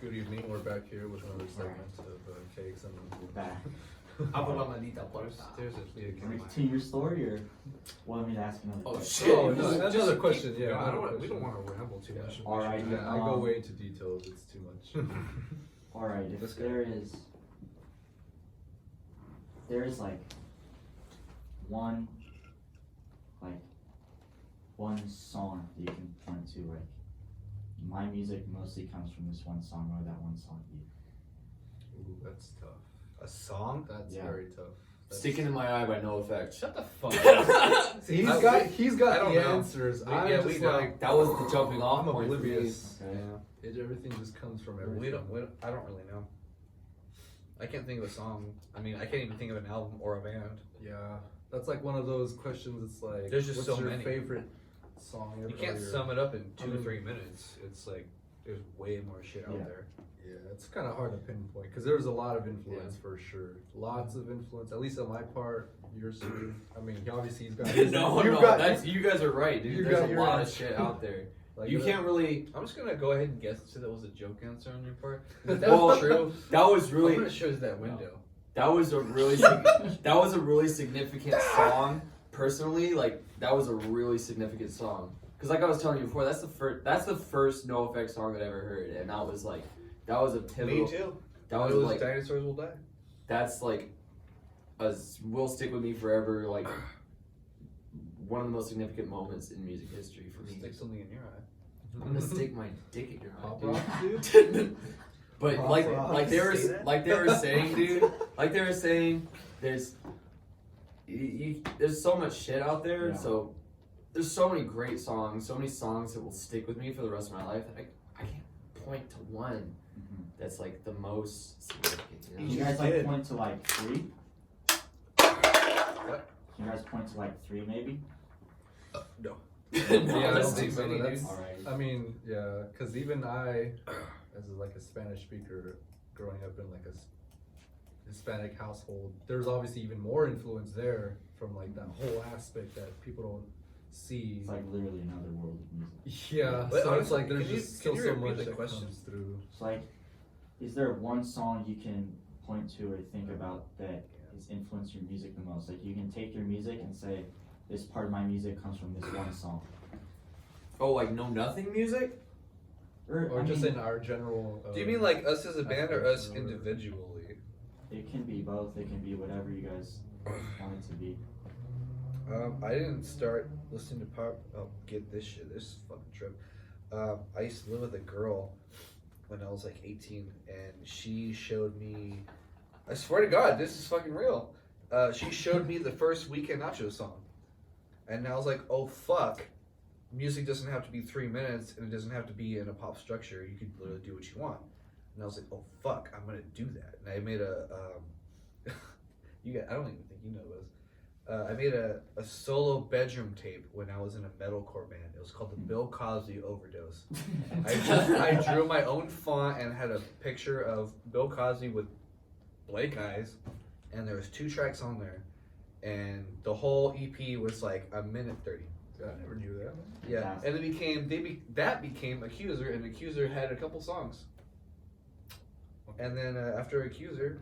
Good evening. We're back here with another segment of cakes and. We're back. There's a Want to continue your story or want me to ask another question? Oh, no, another question. Yeah, We don't want to ramble too much. All right. Yeah, I go way into details. It's too much. All right. If there is like one song that you can point to, like my music mostly comes from this one song, or that one song be? Ooh, that's tough. A song? That's Yeah. very tough. Sticking in My Eye by No Effect. Shut the fuck up. See, he's I got don't the know. answers. We I'm just don't. like That was the jumping off I'm point for me. oblivious. Okay. Everything just comes from everything. We don't. I don't really know. I can't think of a song. I mean, I can't even think of an album or a band. Yeah, that's like one of those questions. It's like, There's just what's so your many. favorite song? You can't or your- sum it up in 2 I or mean- 3 minutes. It's like there's way more shit out Yeah. there. Yeah, it's kind of hard to pinpoint because there's a lot of influence for sure. Lots of influence, at least on my part. Yours too. I mean, obviously he's got. His, No, you've no, got- that's you guys are right, dude. you There's got a your lot of answer. shit out there. like, You can't really. I'm just gonna go ahead and guess that was a joke answer on your part. If Well, that's true. That was I'm really. gonna show you that window. That was a really. That was a really significant song. Personally, like that was a really significant song. Cause like I was telling you before, that's the first. That's the first No Effect song I'd ever heard, and that was like. That was a pivotal. Me too. That was like. Dinosaurs Will Die. That's like. Will stick with me forever. Like. One of the most significant moments in music history for me. Stick something in your eye. I'm gonna stick my dick in your Pop eye, rock, dude. dude. But Pop like rock. like they were Say that? like they were saying, dude. Like they were saying, there's there's so much shit out there. Yeah. So there's so many great songs, so many songs that will stick with me for the rest of my life. That I can't point to one Mhm. that's like the most significant. Can You you know? guys like did. point to like 3? What? Can you guys point to like 3 maybe? No. Yeah, I No, don't that's think too so. many, That's- dude. All right. I mean, yeah, because even I, as like a Spanish speaker, growing up in like a Hispanic household, there's obviously even more influence there from like that whole aspect that people don't see. It's like literally another world of music. Yeah, But so it's honestly, like there's can you- just can still you so repeat much the that question? comes through. It's like, is there one song you can point to or think about that has influenced your music the most? Like you can take your music and say, this part of my music comes from this one song. Oh, like Know Nothing music? Or I just mean, in our general. Do you mean like us as a band or us Aspect or whatever. individually? it can be both. It can be whatever you guys want it to be. I didn't start listening to pop. Oh, get this shit. This is a fucking trip. I used to live with a girl when I was like 18, and she showed me. I swear to God, this is fucking real. She showed me the first Weekend Nacho song, and I was like, "Oh fuck." Music doesn't have to be 3 minutes, and it doesn't have to be in a pop structure. You could literally do what you want. And I was like, "Oh fuck, I'm gonna do that." And I made a. I don't even think you know this. I made a solo bedroom tape when I was in a metalcore band. It was called the Bill Cosby Overdose. I drew my own font and had a picture of Bill Cosby with Blake eyes, and there was 2 tracks on there, and the whole EP was like a minute 30. Yeah, I never knew that. Yeah, and it that became Accuser, and Accuser had a couple songs. And then after Accuser,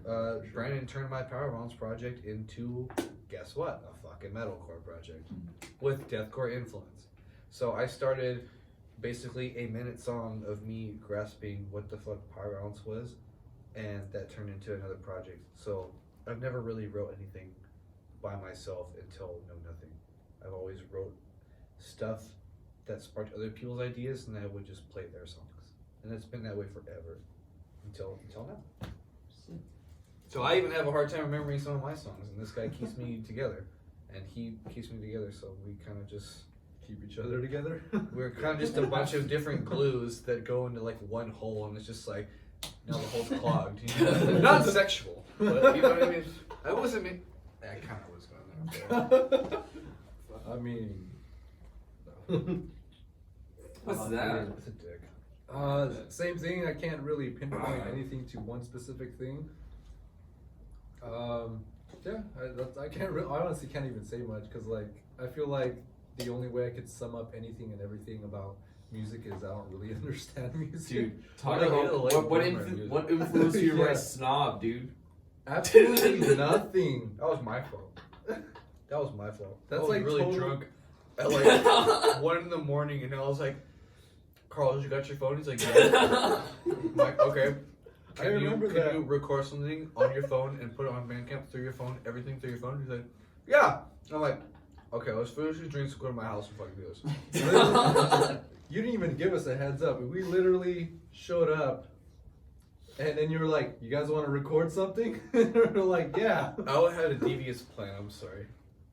Brandon turned my Power Bombs project into, guess what? A fucking metalcore project with deathcore influence. So I started basically a minute song of me grasping what the fuck Power Bombs was, and that turned into another project. So I've never really wrote anything by myself until Know Nothing. I've always wrote stuff that sparked other people's ideas, and I would just play their songs. And it's been that way forever. Until now. So I even have a hard time remembering some of my songs, and this guy keeps me together, and he keeps me together. So we kind of just Keep each other together. we're kind of just a bunch of different glues that go into like one hole, and it's just like now the hole's clogged. You know? Not sexual, but you know what I mean. I wasn't. I kind of was going there. I mean, What's that? It's a dick. same thing. I can't really pinpoint anything to one specific thing. Yeah, I can't. I honestly can't even say much because, like, I feel like the only way I could sum up anything and everything about music is. I don't really understand music. Dude, talk What about about what influenced you to Yeah. write Snob, dude? Absolutely nothing. That was my fault. That was my fault. That's I was like really total- drunk at like 1 in the morning, and I was like, "Carl, you got your phone?" He's like, "Yeah." I'm like, "Okay." I remember can that. you record something on your phone and put it on Bandcamp through your phone? Everything through your phone? He's like, "Yeah." I'm like, "Okay, let's finish these drinks and go to my house and fucking do this." You didn't even give us a heads up. We literally showed up, and then you were like, "You guys want to record something?" And we're like, "Yeah." I had a devious plan. I'm sorry.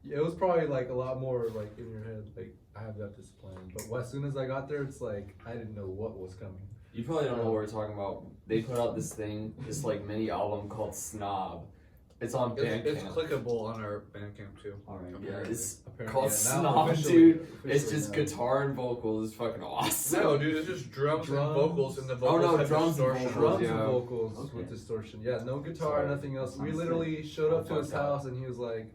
It was probably like a lot more like in your head. Like I have got this plan, but as soon as I got there, it's like I didn't know what was coming. You probably don't know what we're talking about. They put out this thing, this like mini album called Snob. It's on Bandcamp. It's clickable on our Bandcamp too. Alright. Yeah, it's Apparently, called yeah, now Snob, officially- dude. It's officially just now. guitar and vocals. It's fucking awesome. No, dude, it's just drums and Drums. vocals, and the Oh, vocals no, have drums and distortion. vocals. Drums Yeah. and vocals Okay. with distortion. Yeah, no guitar, Sorry. nothing else. We Sounds literally showed up to his Fucked up. house and he was like,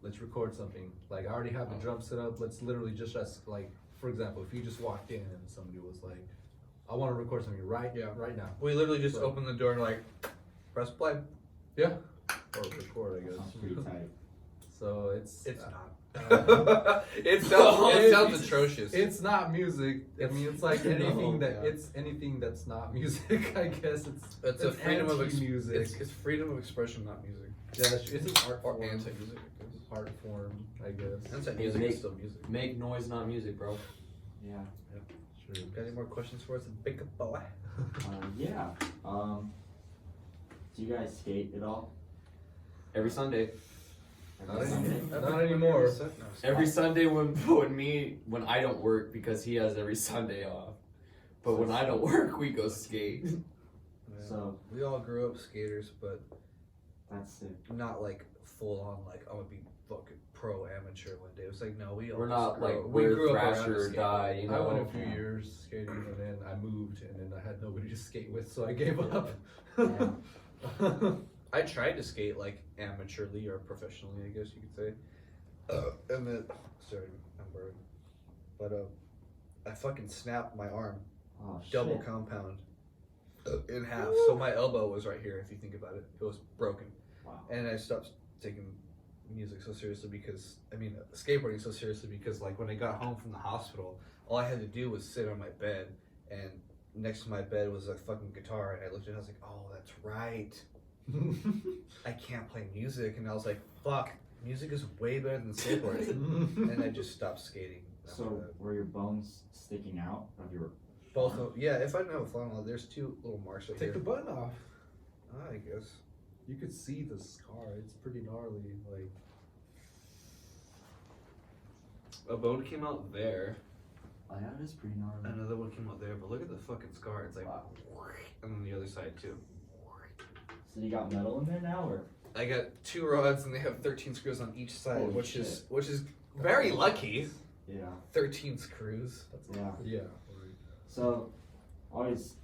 "Let's record something." Like I already have the drum set up. Let's literally just like, for example, if you just walked in and somebody was like, "I want to record something right now." We literally just Right. opened the door and like, press play. Yeah, or record, I Sounds pretty guess. tight. So it's It's not. uh, it sounds It's- atrocious. It's not music. I mean, it's like No, anything that yeah. it's anything that's not music. I guess It's a freedom of music. It's freedom of expression, not music. Yeah, it's an art Or form. anti-music. Art form, I guess. Anti-music Make- is still music. Make noise, not music, bro. Yeah. Sure. Got any more questions for us, big boy? Yeah. Do you guys skate at all? Every Sunday. Not Sunday? anymore. Not anymore. Every Sunday when I don't work because he has every Sunday off. But when I don't work, we go skate. Yeah. So We all grew up skaters, but that's it. not like full on like I'm gonna be fucking pro amateur one day. It was like no, we all We're just not grew like up- we're grew up around Thrasher the or skateboard. die, you I went know. a few years skating and then I moved and then I had nobody to skate with, so I gave up. Yeah. I tried to skate like amateurly or professionally, I guess you could say. And then, sorry, I'm burning. But I fucking snapped my arm, Oh shit. double compound, in half. So my elbow was right here. If you think about it, it was broken. Wow. And I stopped taking music so seriously because skateboarding so seriously because like when I got home from the hospital, all I had to do was sit on my bed, and next to my bed was a fucking guitar, and I looked at it and I was like, oh, that's right. I can't play music, and I was like, fuck, music is way better than skateboarding. And I just stopped skating. after So that. were your bones sticking out of your? Both of, yeah, if I didn't have a flannel, there's two little marks right Take the here. button off. I guess. You could see the scar. It's pretty gnarly. Like A bone came out there, Oh yeah, it is pretty gnarly. another one came out there, but look at the fucking scar. It's like, Wow. and then the other side too. So you got metal in there now, or? I got 2 rods and they have 13 screws on each side, Holy which shit. is very lucky. Yeah. 13 screws. that's Yeah. yeah. So, I always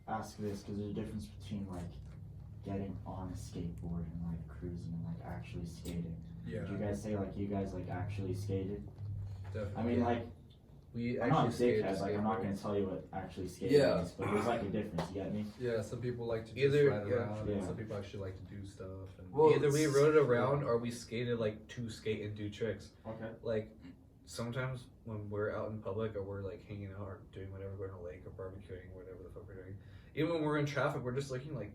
ask this because there's a difference between like getting on a skateboard and like cruising and like actually skating. Yeah. Would you guys say like you guys like actually skated? Definitely. I mean, Yeah. like We I'm not a actually skated dickhead. Like I'm not gonna skateboards. tell you what actually skating Yeah. is, but there's like a difference. You get me? Yeah, some people like to just Either- ride yeah. around, and Yeah. some people actually like to do stuff. And Well, Either we it's- rode around or we skated like to skate and do tricks. Okay. Like sometimes when we're out in public or we're like hanging out or doing whatever, going to a lake or barbecuing or whatever the fuck we're doing. Even when we're in traffic, we're just looking like,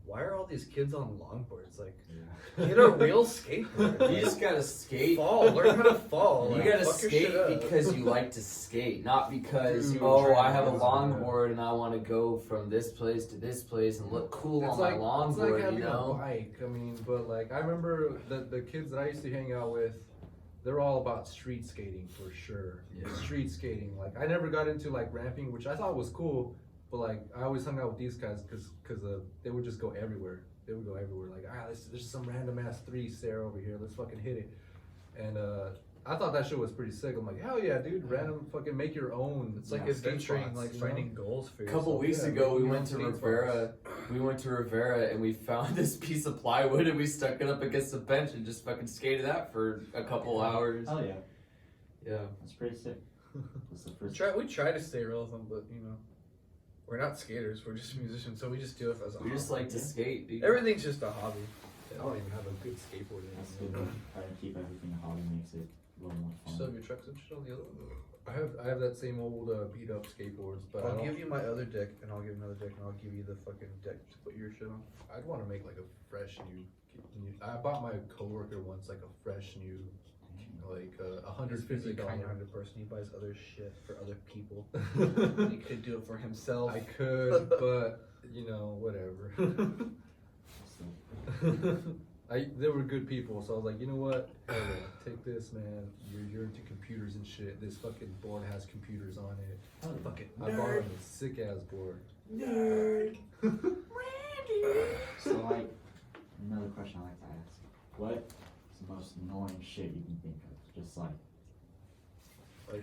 why are all these kids on longboards? Like, Yeah. get a real skateboard. You just gotta skate. Fall, learn how to fall. You like, gotta fuck your skate shit up. because you like to skate, not because Dude, oh I trying have a to- longboard and I want to go from this place to this place and look cool it's on like my it's like longboard, having you a know. bike. I mean, but like I remember the kids that I used to hang out with, they're all about street skating for sure. Yeah. Street skating. Like I never got into like ramping, which I thought was cool, but like I always hung out with these guys because they would just go everywhere. They would go everywhere. Like there's some random ass 3 stair over here. Let's fucking hit it. And I thought that shit was pretty sick. I'm like, hell yeah, dude! Random fucking make your own. It's like Yeah, adventuring, spots, like you know? finding goals for A yourself. couple weeks yeah, ago, we making went to your own skate Rivera. We went to Rivera and we found this piece of plywood and we stuck it up against the bench and just fucking skated that for a couple hours. Hell yeah, Yeah. that's pretty sick. What's the first? We try to stay relevant, but you know, we're not skaters. We're just musicians, so we just do it as a We hobby. just like to skate, dude. Everything's just a hobby. I don't even have a good skateboard That's anymore. good. Try to keep everything a hobby makes it a little more Still fun. have your trucks and shit on the other one. I have that same old beat up skateboards, but I'll give you my other deck, and I'll give another deck, and I'll give you the fucking deck to put your shit on. I'd want to make like a fresh new. I bought my coworker once like a fresh new, like He's a $150. kind-hearted person. He buys other shit for other people. He could do it for himself. I could, but you know, whatever. They were good people, so I was like, you know what? Hell yeah, take this, man. You're into computers and shit. This fucking board has computers on it. Oh, fucking I bought him a sick ass board. nerd. So like, another question I like to ask: what is the most annoying shit you can think of? Just like,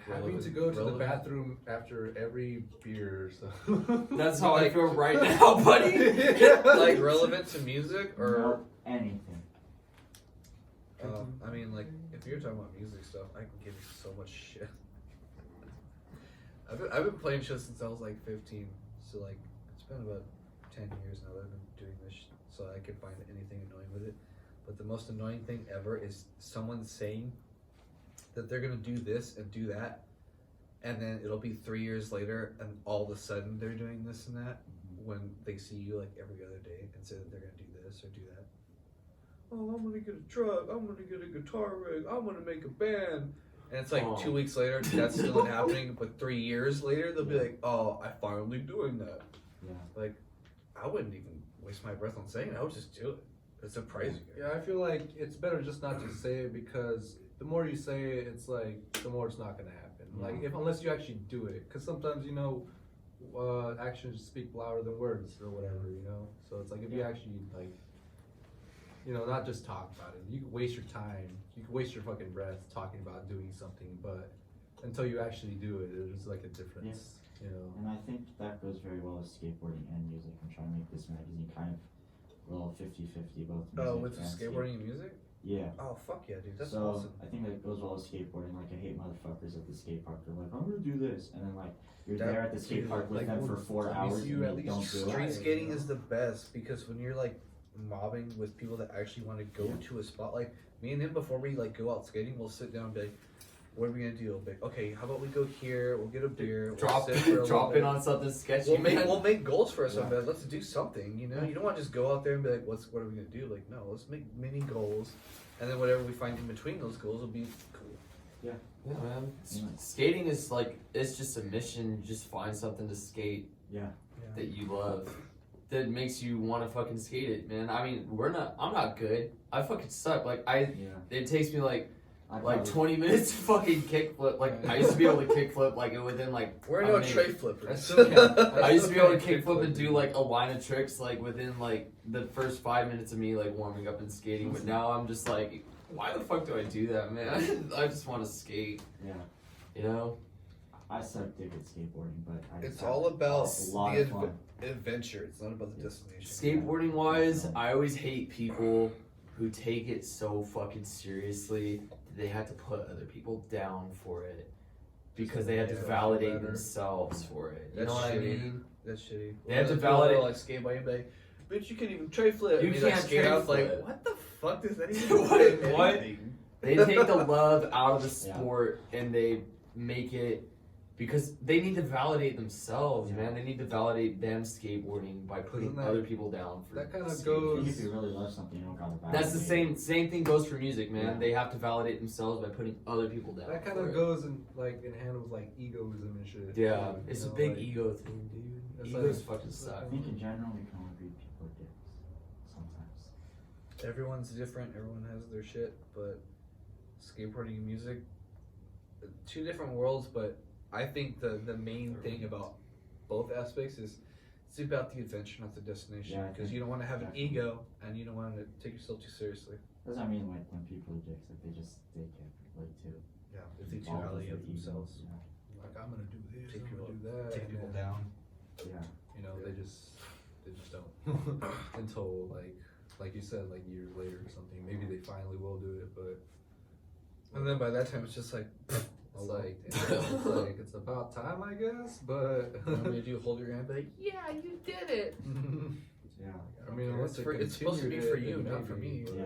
Having to go to the bathroom after every beer, so. That's how I feel right now, buddy. Like relevant to music or no, anything. I mean, like if you're talking about music stuff, I can give you so much shit. I've been playing shit since I was like 15, so like it's been about 10 years now that I've been doing this, so I can find anything annoying with it. But the most annoying thing ever is someone saying that they're gonna do this and do that, and then it'll be 3 years later, and all of a sudden they're doing this and that when they see you like every other day and say that they're gonna do this or do that. Oh, I'm gonna get a truck. I'm gonna get a guitar rig. I'm gonna make a band. And it's like 2 weeks later, that's still not happening. But 3 years later, they'll be like, "Oh, I'm finally doing that." Yeah. Like, I wouldn't even waste my breath on saying it. I would just do it. It's surprising. Yeah, I feel like it's better just not to say it, because the more you say it, it's like the more it's not gonna happen. Like unless you actually do it, because sometimes you know, actions speak louder than words or whatever, you know. So it's like if you actually like, you know, not just talk about it. You can waste your time. You can waste your fucking breath talking about doing something, but until you actually do it, there's like a difference, you know. And I think that goes very well with skateboarding and music. I'm trying to make this magazine kind of a little 50-50, both music Oh, with and skateboarding and music? Yeah. Oh, fuck yeah, dude. That's so awesome. I think that goes well with skateboarding. Like, I hate motherfuckers at the skate park. They're like, I'm gonna do this, and then like you're That- there at the skate park with like, them for 4 hours you and at they least don't do Street it. skating is the best because when you're like mobbing with people that actually want to go to a spot, like me and him, before we like go out skating, we'll sit down and be like, what are we gonna do? We'll be like, okay, how about we go here? We'll get a beer. Drop we'll sit for a drop little in bit. on something sketchy, We'll man. make goals for ourselves. Yeah. Man. Let's do something. You know, you don't want to just go out there and be like, what are we gonna do? Like, no, let's make mini goals, and then whatever we find in between those goals will be cool. Yeah, man. Skating is like, it's just a mission. Just find something to skate Yeah. that you love, that makes you want to fucking skate it, man. I mean, I'm not good. I fucking suck. Like Yeah. it takes me like I like probably- 20 minutes to fucking kickflip. Like I used to be able to kickflip like within like We're a no minute. tray flippers. I used to be able to kickflip and do like a line of tricks like within like the first 5 minutes of me like warming up and skating, but now I'm just like, why the fuck do I do that, man? I just want to skate, Yeah. you know? I suck dick at skateboarding, but I just It's have all about a lot the of fun. adventure. It's not about the destination. Skateboarding wise, I always hate people who take it so fucking seriously that they have to put other people down for it because they have to Yeah, validate better. themselves for it. You That's know what I shitty. mean? That's shitty. They have to People validate- will, like skate by and be like, bitch, you can't even tray flip. You And like, can't skate tray out flip. like, what the fuck does that even What? mean? What? Anything? They take the love out of the sport and they make it because they need to validate themselves, man. They need to validate them skateboarding by putting Isn't that- other people down for that kinda skateboarding. I think goes- if you really love something, you don't gotta validate That's the same thing goes for music, man. Yeah. They have to validate themselves by putting other people down. That kind for of it. goes in hand with like egoism and shit. Yeah, too, it's you a know, big like, ego thing, dude. It's Egos like- fucking suck. I think in general we can all agree people are dicks sometimes. Everyone's different. Everyone has their shit, but skateboarding and music, two different worlds. But I think the main thing about both aspects is it's about the adventure, not the destination. Yeah, I Because think you don't want to have an definitely. ego, and you don't want to take yourself too seriously. That's what I mean, like when people are dicks, like they just take it way too. Yeah, if they too involved highly with of their ego. themselves, Like I'm gonna do this, Take I'm people- gonna do that. take and people then, down. Yeah. You know, they just don't until like you said, like years later or something. Maybe they finally will do it, but And then by that time, it's just like, It's like, it's about time, I guess, but. You want me to do hold your hand, be like, yeah, you did it. Yeah. I mean, unless it's supposed to be for you, not for me. Yeah.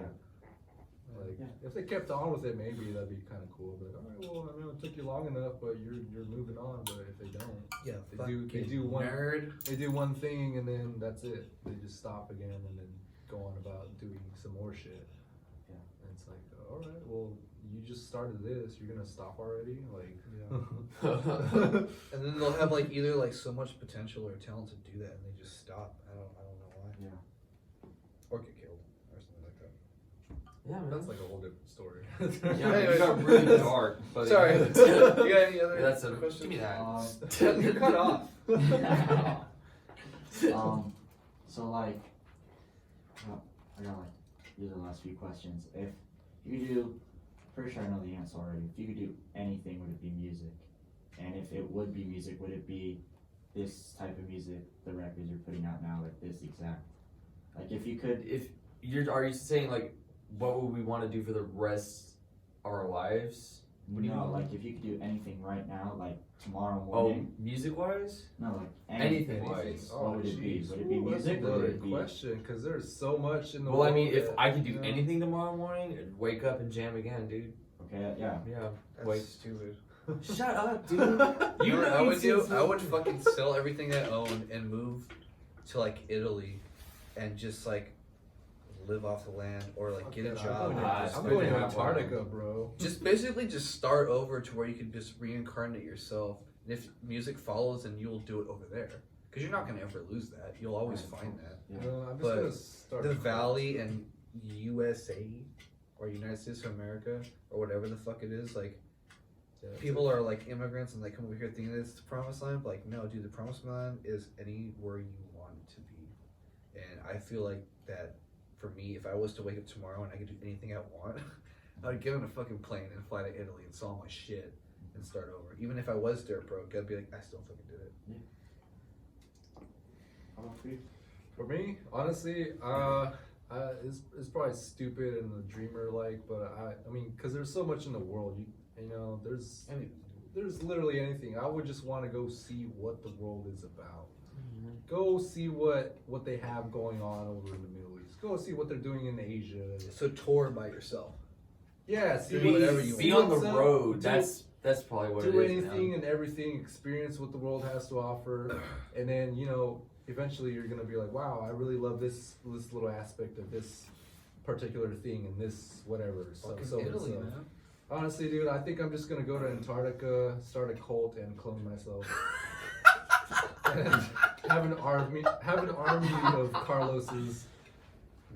Like, Yeah. if they kept on with it, maybe that'd be kind of cool. But all right, well, I mean, it took you long enough, but you're moving on. But if they don't, Yeah, they do one nerd. they do one thing and then that's it. They just stop again and then go on about doing some more shit. Yeah. And it's like, all right, well, you just started this. You're gonna stop already? Like, And then they'll have like either like so much potential or talent to do that, and they just stop. I don't know why. Yeah. Or get killed or something like that. Yeah, man. that's like a whole different story. Yeah, you got really dark. But Sorry. You got any other That's a questions? give me that. You're cut off. So like, I got like, these are the last few questions. If you could do, pretty sure I know the answer already. If you could do anything, would it be music? And if it would be music, would it be this type of music, the records you're putting out now, like this exact? Like if you could, Are you saying like, what would we want to do for the rest of our lives? What do you mean? like if you could do anything right now, like tomorrow Oh, morning. music wise? No, like Anything wise. What would it be? Would it be Ooh, music that's a or would good it be? question, because there's so much in the Well, I world. mean, if that, I could do you know, anything tomorrow morning, I'd wake up and jam again, dude. Okay, yeah. Yeah. That's Wait. stupid. Shut up, dude. You know what I would do? since- I would fucking sell everything I own and move to like Italy and just like live off the land or like get a job. I'm going to Antarctica, bro. Just basically just start over to where you can just reincarnate yourself. And if music follows, then you'll do it over there. Because you're not going to ever lose that. You'll always find that. Yeah. I'm just But gonna start The Valley and USA or United States of America or whatever the fuck it is, like people are like immigrants and they come over here thinking it's the promised land. But like, no, dude, the promised land is anywhere you want it to be. And I feel like that for me, if I was to wake up tomorrow and I could do anything I want, I would get on a fucking plane and fly to Italy and sell my shit and start over. Even if I was dirt broke, I'd be like, I still fucking did it. How about for you? For me, honestly, it's probably stupid and a dreamer like, but I mean, because there's so much in the world. You know, there's literally anything. I would just want to go see what the world is about. Go see what they have going on over in the Middle East. Go see what they're doing in Asia. So tour by yourself. Yeah, see Do whatever you Be want. on the what's up, road. do- That's probably what it do is. anything man. and everything, experience what the world has to offer, and then eventually you're gonna be like, wow, I really love this little aspect of this particular thing and this whatever. Fucking So Italy, so. man. Honestly, dude, I think I'm just gonna go to Antarctica, start a cult, and clone myself. And have an army of Carloses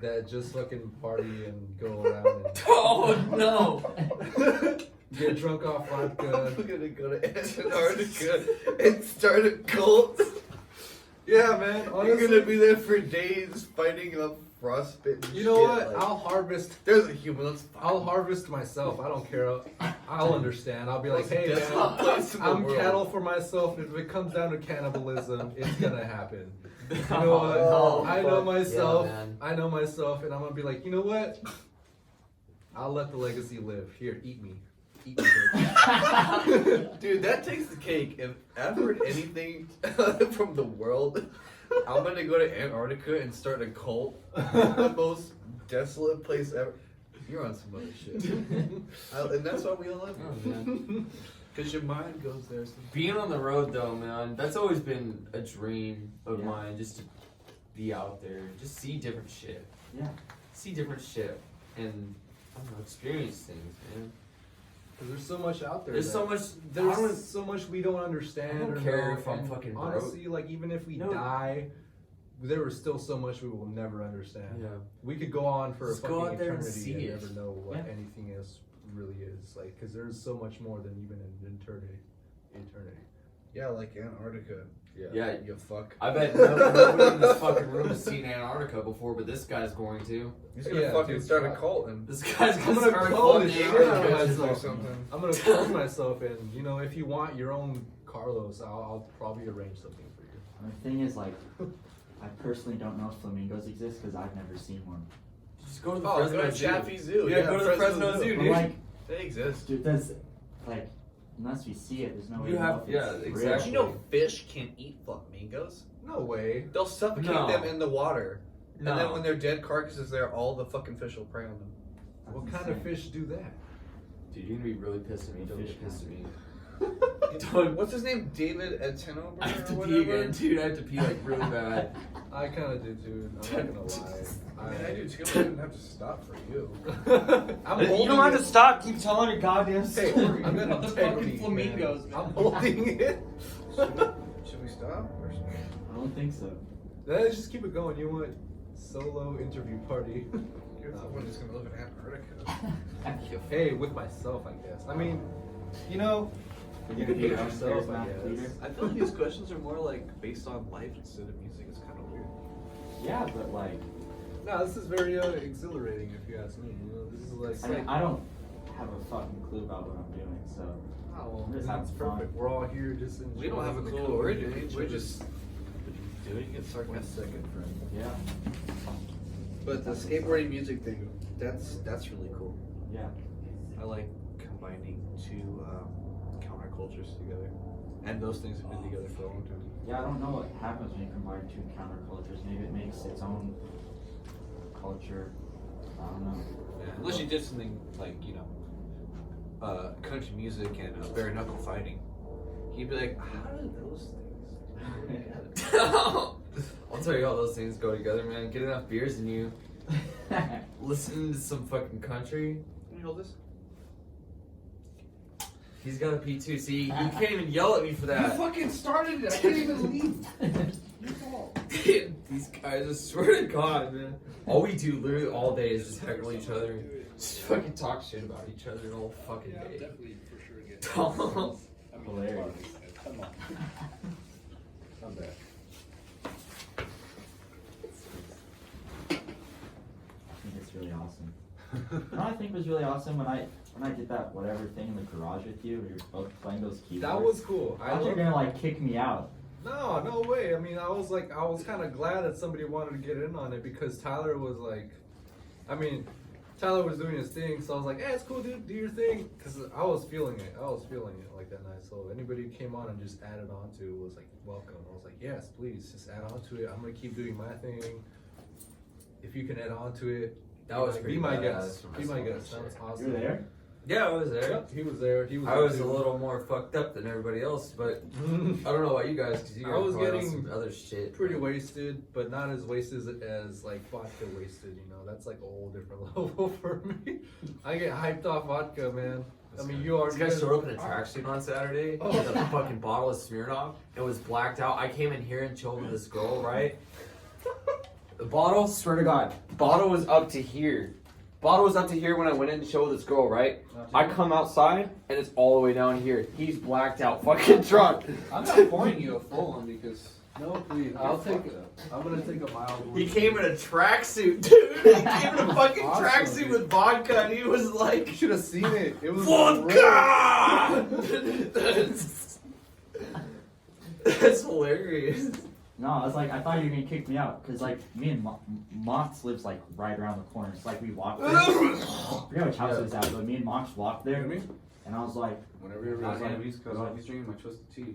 that just fucking party and go around and Oh no! get drunk off vodka. I'm gonna go to Antarctica and start a cult. Yeah, man. You're Honestly, gonna be there for days fighting up frostbite. and you know shit, what? like, I'll harvest. there's a human. Let's I'll harvest myself. I don't care. I'll understand. I'll be like, hey, Most man, desolate place in the I'm world. cattle for myself. If it comes down to cannibalism, it's gonna happen. You know what? Oh, I know fuck. myself. Yeah, man. I know myself, and I'm gonna be like, you know what? I'll let the legacy live. Here, eat me. Eat me, bitch. Dude, that takes the cake. If I've heard anything from the world, I'm gonna go to Antarctica and start a cult. The most desolate place ever. You're on some other shit. And that's why we all love Oh, you. man. Because your mind goes there. Being on the road though, man, that's always been a dream of mine. Just to be out there, just see different shit. Yeah. See different shit, and I don't know, experience things, man. Because there's so much out there. There's so much. There's so much we don't understand. I don't or care know, if I'm and fucking broke. honestly, like even if we No. die, there is still so much we will never understand. Yeah. We could go on for Just a go fucking out there and eternity see and it. never know what Yeah. anything else really is. Like, because there's so much more than even an eternity. Yeah, like Antarctica. Yeah. You fuck. I bet nobody in this fucking room has seen Antarctica before, but this guy's going to. He's gonna Yeah, fucking dude, start a fuck. cult and This guy's I'm gonna gonna start clone fucking the shit Antarctica. out of or myself. something. I'm gonna clone myself, and if you want your own Carlos, I'll probably arrange something for you. And the thing is, like, I personally don't know if flamingos exist because I've never seen one. Just go to the Oh, Fresno go to Zoo. Chaffee Zoo. Yeah, go to the Fresno Zoo, But dude. like, They exist. dude, that's like, unless we see it, there's no way You to have- know if yeah, it's exactly. real. Did you know fish can eat flamingos? No way. They'll suffocate No. them in the water. No. And then when their dead carcasses there, all the fucking fish will prey on them. That's What kind of insane. fish do that? Dude, you're gonna be really pissed at me. Don't Fish get pissed at me. What's his name? David Attenborough I have to or pee whatever? again, dude. I have to pee like really bad. I kind of do too. I'm not gonna lie. I mean, I do too. I didn't have to stop for you. I'm You holding don't have to it. stop. Keep telling your goddamn Hey, story. I'm gonna the take fucking me, flamingos, man. man. I'm holding it. Should we stop? Or should we- I don't think so. Let's just keep it going. You want solo interview party? You're the one who's gonna live in Antarctica. Hey, with myself, I guess. I mean, you know, You're you gonna can be pick downstairs, yourself, I math guess. leader. I feel like these questions are more like based on life instead of music. It's kind of weird. Yeah, but like, No, this is very exhilarating, if you ask me. You know, this is like. I mean, I don't have a fucking clue about what I'm doing, so Oh, well, I'm just that's having fun. perfect. We're all here just enjoying. We don't have a the clue what we're doing. conversation. We're just doing it 1 sarcastically. second, friend. yeah, But the skateboarding music thing, that's really cool. yeah. I like combining two countercultures together, and those things have been together for a long time. Yeah, I don't know what happens when you combine two countercultures. Maybe it makes its own culture. I don't know. Unless you did something like country music and bare knuckle fighting, you'd be like, how do those things? I'll tell you all those things go together, man. Get enough beers in you. Listen to some fucking country. Can you hold this? He's got a pee too. See, you can't even yell at me for that. fucking started it. I can't even leave. Your fault. These guys, I swear to God, man. All we do literally all day is just heckle each other. Just fucking talk shit about each other the whole fucking day. Definitely for sure get Hilarious. Come on. I'm back. I think it's really awesome. You know what I think was really awesome when I did that whatever thing in the garage with you, where you're both playing those keyboards. That was cool. I thought you were gonna like kick me out. No, no way. I mean, I was kind of glad that somebody wanted to get in on it because Tyler was like, Tyler was doing his thing, so I was like, hey, it's cool, dude, do your thing. Because I was feeling it like that night. So anybody who came on and just added on to it was like, welcome. I was like, yes, please, just add on to it. I'm going to keep doing my thing. If you can add on to it, That was be pretty my badass guest. from Be my myself, guest. That was shit. awesome. You were there? Yeah, I was there. Yep, he was there. He was I there was too. a little more fucked up than everybody else, but I don't know about you guys because you guys I was probably on getting some other shit. pretty wasted, but not as wasted as like vodka wasted, you know. That's like a whole different level for me. I get hyped off vodka, man. I mean, you are. This guy showed up in a tracksuit on Saturday Oh. with a fucking bottle of Smirnoff. It was blacked out. I came in here and chilled with this girl, right? The bottle, swear to God, bottle was up to here. Bottle was up to here when I went in to show this girl, right? I come outside and it's all the way down here. He's blacked out, fucking drunk. I'm not pouring you a full one because No, please. I'll take it. I'm gonna take a mild one. He came in a tracksuit, dude. He came in a fucking Awesome, tracksuit dude. with vodka, and he was like, You should have seen it. It was vodka! That's hilarious. No, I was like, I thought you were gonna kick me out, cause like me and Mox lives like right around the corner. So like we walked there. I forget which house it was at, but me and Mox walked there, and I was like, whenever you're I was like, because I'll be drinking my twisted tea.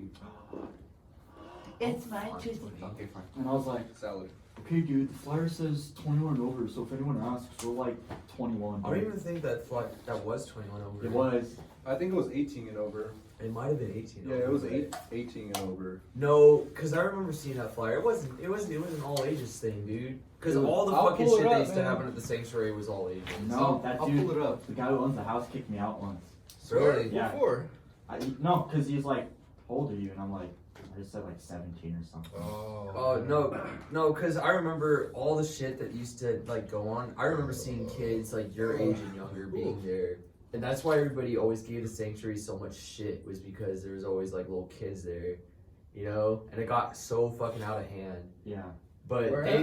it's my twisted. Okay, fine. And I was like, Salad. okay, dude, the flyer says 21 and over, so if anyone asks, we're like 21. I don't even think that that was 21 over. It was. I think it was 18 and over. It might have been 18. Yeah, over, it was right? 18 and over. No, because I remember seeing that flyer. It wasn't an all ages thing, dude. Because Dude, all the I'll fucking pull it shit that up, used to man. happen at the sanctuary was all ages. No, that I'll dude, pull it up. the guy who owns the house kicked me out once. Really? Yeah. Before. No, because he's like, how old are you? And I'm like, I just said like 17 or something. Oh. No, because I remember all the shit that used to like go on. I remember seeing kids like your age and younger being there, and that's why everybody always gave the sanctuary so much shit, was because there was always like little kids there, you know, and it got so fucking out of hand. Yeah. But Where they,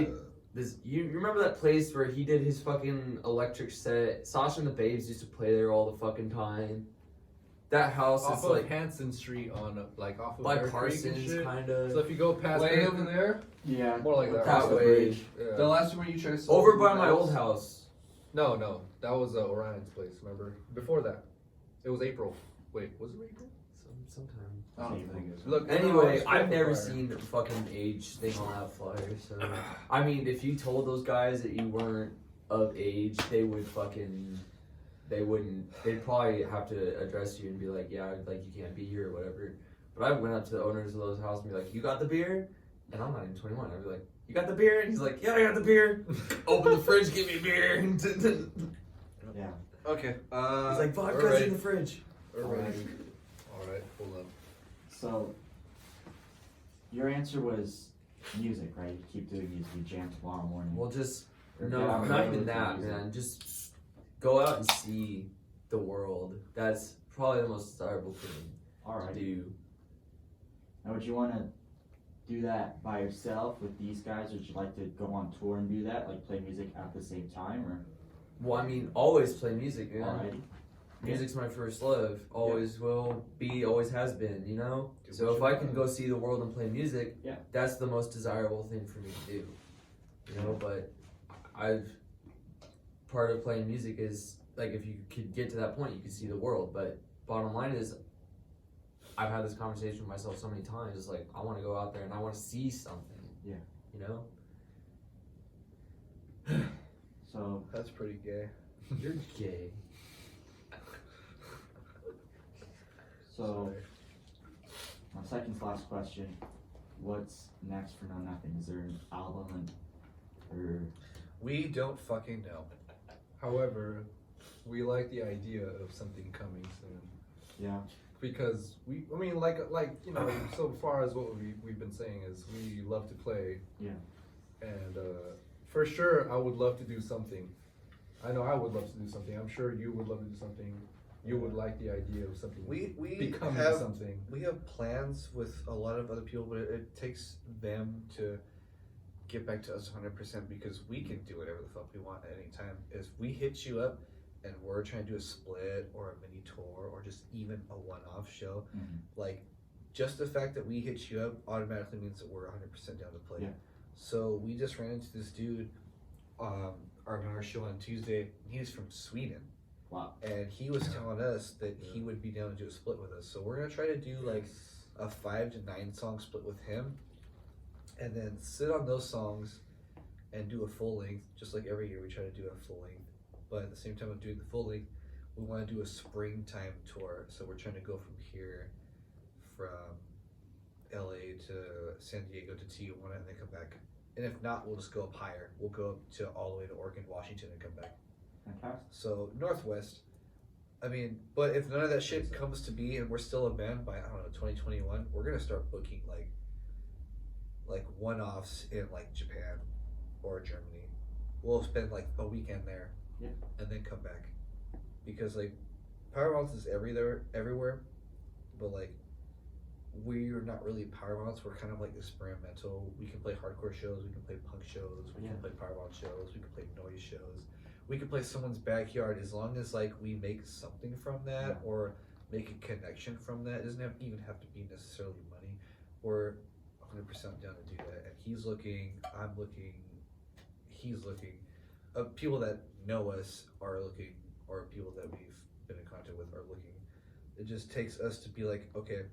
at? you remember that place where he did his fucking electric set? Sasha and the Babes used to play there all the fucking time. That house Off is of like Hanson Street on like off of by Bear Creek and Parsons, shit. kind of. So if you go past Way Bear- over there? Yeah. more like that. That across the way. bridge. Yeah. The last one you tried to Over by my old house. No, that was Orion's place. Remember? Before that, it was April. Wait, was it April? sometime. I don't the thing is, Look, Anyway, no, I've never fire. seen the fucking age thing on that flyer. So, I mean, if you told those guys that you weren't of age, they would fucking, they wouldn't. They'd probably have to address you and be like, yeah, like you can't be here or whatever. But I went up to the owners of those houses and be like, you got the beer? And I'm not even 21. I'd be like, you got the beer? And he's like, yeah, I got the beer. Open the fridge, give me a beer. He's Yeah. Okay. like, vodka's we're ready. in the fridge. We're ready. All right, hold up. So, your answer was music, right? You keep doing music, you jam tomorrow morning. Well, just, Or no, get out not early even to that, music. man. Just go out and see the world. That's probably the most desirable thing to Alright. do. Now, would you want to do that by yourself with these guys, or would you like to go on tour and do that, like play music at the same time, or? Well, I mean, always play music, man. Alrighty. Music's my first love. Always will be, always has been, you know? Do So what if you I want. can go see the world and play music, Yeah. that's the most desirable thing for me to do. You know, but part of playing music is, like, if you could get to that point, you could see the world. But bottom line is, I've had this conversation with myself so many times. It's like, I want to go out there and I want to see something. Yeah. You know? So, That's pretty gay. You're gay. so my second to last question: what's next for Know Nothing? Is there an album, or We don't fucking know. However, we like the idea of something coming soon. yeah? Because I mean, like you know, so far as what we've been saying is we love to play. Yeah. And for sure, I would love to do something. I know I would love to do something. I'm sure you would love to do something. You would like the idea of something We becoming have something. we have plans with a lot of other people, but it takes them to get back to us 100% because we can do whatever the fuck we want at any time. If we hit you up and we're trying to do a split or a mini tour or just even a one-off show, Mhm. like just the fact that we hit you up automatically means that we're 100% down to play. Yeah. So we just ran into this dude on our show on Tuesday. He's from Sweden. Wow. And he was telling us that he would be down to do a split with us. So we're gonna try to do like a 5 to 9 song split with him, and then sit on those songs and do a full length. Just like every year, we try to do a full length. But at the same time of doing the full length, we want to do a springtime tour. So we're trying to go from here, from LA to San Diego to Tijuana, and then come back. And if not, we'll just go up higher. We'll go up to all the way to Oregon, Washington, and come back. Fantastic. So Northwest. I mean, but if none of that shit comes to be and we're still a band by 2021, we're gonna start booking like one-offs in like Japan or Germany. We'll spend like a weekend there, Yeah. and then come back, because like Power Violence is everywhere, but like we're not really Power Violence. We're kind of like experimental. We can play hardcore shows. We can play punk shows. We Yeah. can play Power Violence shows. We can play noise shows. We can play someone's backyard as long as like we make something from that Yeah. or make a connection from that. It doesn't even have to be necessarily money. We're 100% down to do that. And he's looking, I'm looking, he's looking. People that know us are looking, or people that we've been in contact with are looking. It just takes us to be like, okay,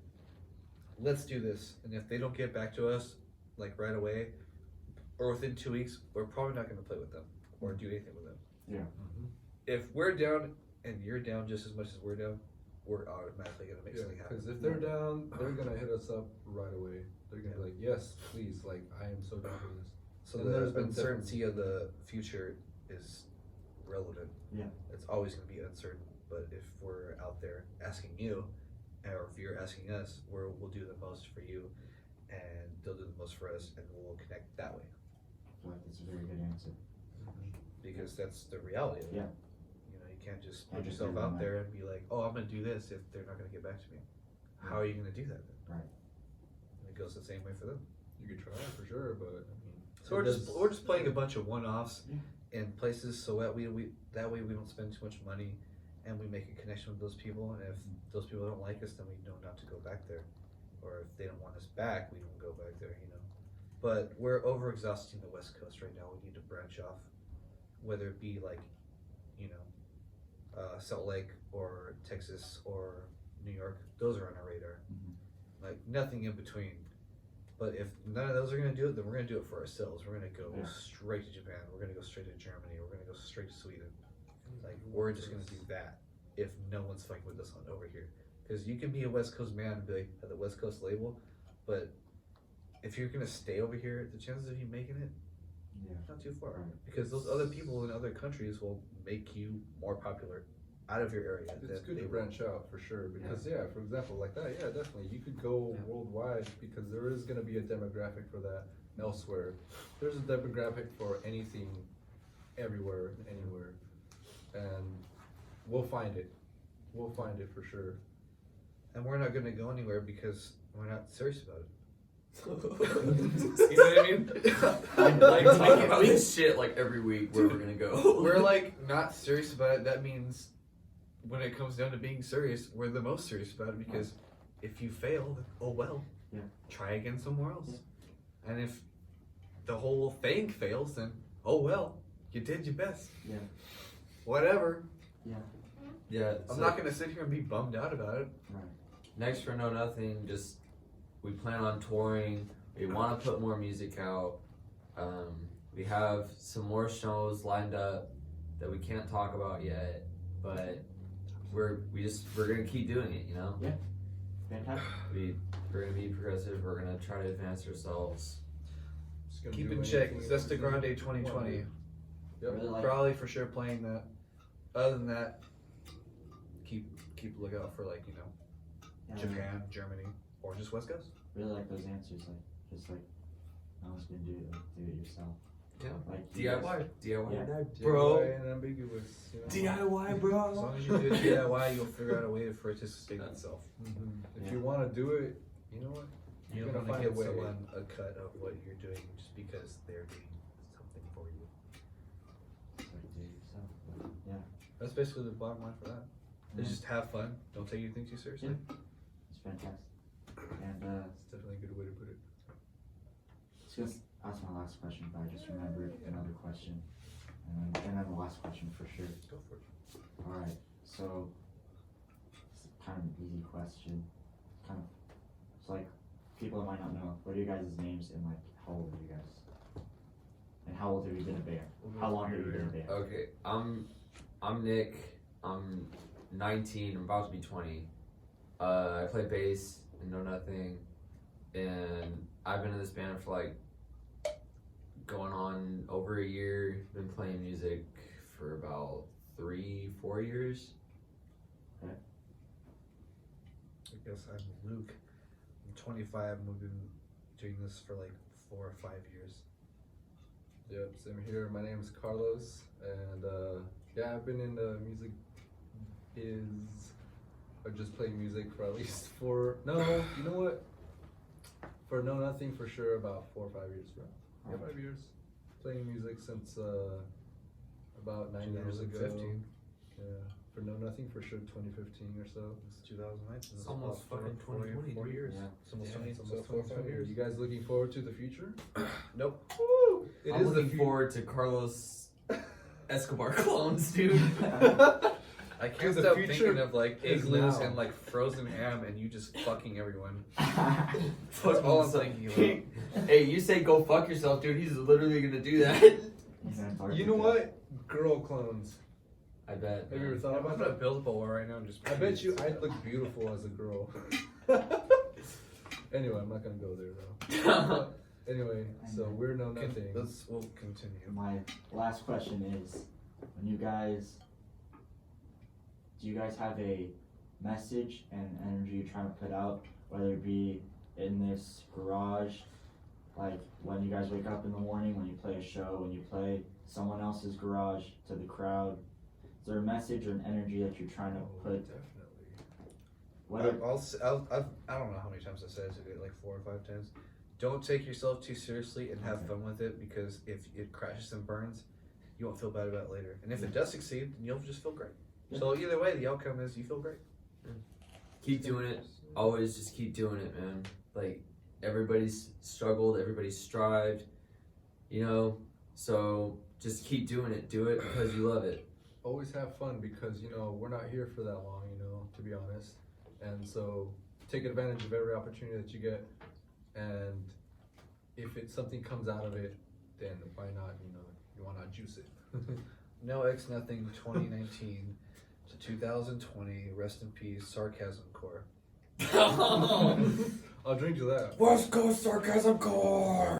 let's do this. And if they don't get back to us like right away or within 2 weeks, we're probably not going to play with them or do anything with them. Yeah. If we're down and you're down just as much as we're down, we're automatically gonna make Yeah, something happen. because if they're down, they're gonna hit us up right away. They're gonna be like, "Yes, please! Like, I am so down for this." So and there's the been uncertainty of the future is relevant. Yeah. It's always gonna be uncertain. But if we're out there asking you, or if you're asking us, we'll do the most for you, and they'll do the most for us, and we'll connect that way. I feel like that's a very good answer. Because that's the reality of it. Yeah. You know, you can't just Can't put just yourself do out that. there and be like, "Oh, I'm gonna do this," if they're not gonna get back to me. How are you gonna do that then? Right. And it goes the same way for them. You could try for sure, but I mean, So we're just playing a bunch of one-offs Yeah. in places, so that we don't spend too much money, and we make a connection with those people. And if those people don't like us, then we know not to go back there, or if they don't want us back, we don't go back there. You know. But we're over-exhausting the West Coast right now. We need to branch off, whether it be like, you know, Salt Lake or Texas or New York, those are on our radar. Mhm. Like nothing in between. But if none of those are gonna do it, then we're gonna do it for ourselves. We're gonna go Yeah. straight to Japan. We're gonna go straight to Germany. We're gonna go straight to Sweden. Like we're just gonna do that if no one's fucking with us on over here. Because you can be a West Coast man and be like, have the West Coast label, but if you're gonna stay over here, the chances of you making it Yeah. not too far. Right. Because those other people in other countries will make you more popular out of your area. It's than good they to will. branch out for sure because for example like that, definitely you could go Yeah. worldwide because there is gonna be a demographic for that elsewhere. There's a demographic for anything, everywhere, anywhere, and we'll find it. We'll find it for sure. And we're not gonna go anywhere because we're not serious about it. You know what I mean? Like talking about this shit like every week where we're gonna go. We're like not serious about it. That means when it comes down to being serious, we're the most serious about it because if you fail, then, oh well. Yeah. Try again somewhere else. And if the whole thing fails, then oh well, you did your best. Yeah. Whatever. Yeah. I'm not gonna sit here and be bummed out about it. Right. Next for Know Nothing, just we plan on touring. We want to put more music out. We have some more shows lined up that we can't talk about yet, but we're gonna keep doing it. You know, Fantastic. we're gonna be progressive. We're gonna try to advance ourselves. Just gonna Keep do in check. anything Zesta and Grande everything. 2020. Yep. Really like Probably for sure playing that. Other than that, keep a lookout for like Japan, Germany, or just West Coast. Really like those answers. Like just like no one's gonna do it. Like, do it yourself. Yeah. Like you guys- DIY, Yeah. bro. DIY and ambiguous. You know? DIY, As bro. long as you do it DIY, you'll figure out a way for it to sustain itself. If Yeah. you want to do it, you know what? You You're don't gonna want to find give a way. someone a cut of what you're doing just because they're doing something for you. Like, do it yourself. But, yeah. That's basically the bottom line for that. Is just have fun. Don't take anything too seriously. It's fantastic. And It's definitely a good way to put it. just gonna ask my last question, but I just remembered another question, and then the last question for sure. Go for it. All right, so it's kind of an easy question. It's like people that might not know. What are your guys' names and like how old are you guys? And how old have you been a band? How long have you been a band? Okay, I'm Nick. I'm 19. I'm about to be 20. I play bass and Know Nothing, and I've been in this band for like going on over a year. Been playing music for about 3-4 years. I guess I'm Luke. I'm 25 and we've been doing this for like 4 or 5 years. Yep, same here. My name is Carlos, and I've been in the music biz. I just play music for at least you know what? For Know Nothing for sure, about 4 or 5 years, bro. Yeah, 5 years. Playing music since about 9 years ago. 2015. Yeah, for Know Nothing for sure, 2015 or so. It's 2009. So It's almost about fucking 2020, 4 dude. years. Yeah. It's almost Yeah, 20, It's so almost 4 or 5 2020. years. You guys looking forward to the future? Nope. Woo! It I'm is the looking forward to Carlos Escobar clones, dude. I can't Because the stop future thinking of like is igloos now. and like frozen ham and you just fucking everyone. Fucking That's all I'm so- thinking about. Hey, you say go fuck yourself, dude. He's literally gonna do that. You know what? Girl clones. I bet. Have you ever man. thought I'm about gonna that? build up a wall right now and just. I bet you I'd look beautiful as a girl. Anyway, I'm not gonna go there though. Anyway, so we're Know Nothing. We'll continue. My last question is, when you guys, do you guys have a message and energy you're trying to put out, whether it be in this garage, like when you guys wake up in the morning, when you play a show, when you play someone else's garage to the crowd? Is there a message or an energy that you're trying to put? Definitely. Whether I don't know how many times I said it today, like 4 or 5 times. Don't take yourself too seriously and have Okay. fun with it, because if it crashes and burns, you won't feel bad about it later. And if it does succeed, then you'll just feel great. Yeah. So either way, the outcome is you feel great. Keep doing it. Always just keep doing it, man. Like, everybody's struggled, everybody's strived, you know? So, just keep doing it. Do it because you love it. Always have fun because, you know, we're not here for that long, you know, to be honest. and so take advantage of every opportunity that you get, and if something comes out of it, then why not, you want to juice it. No X Nothing 2019 to 2020. Rest in peace, Sarcasm Core. I'll drink to that. West Coast Sarcasm Core.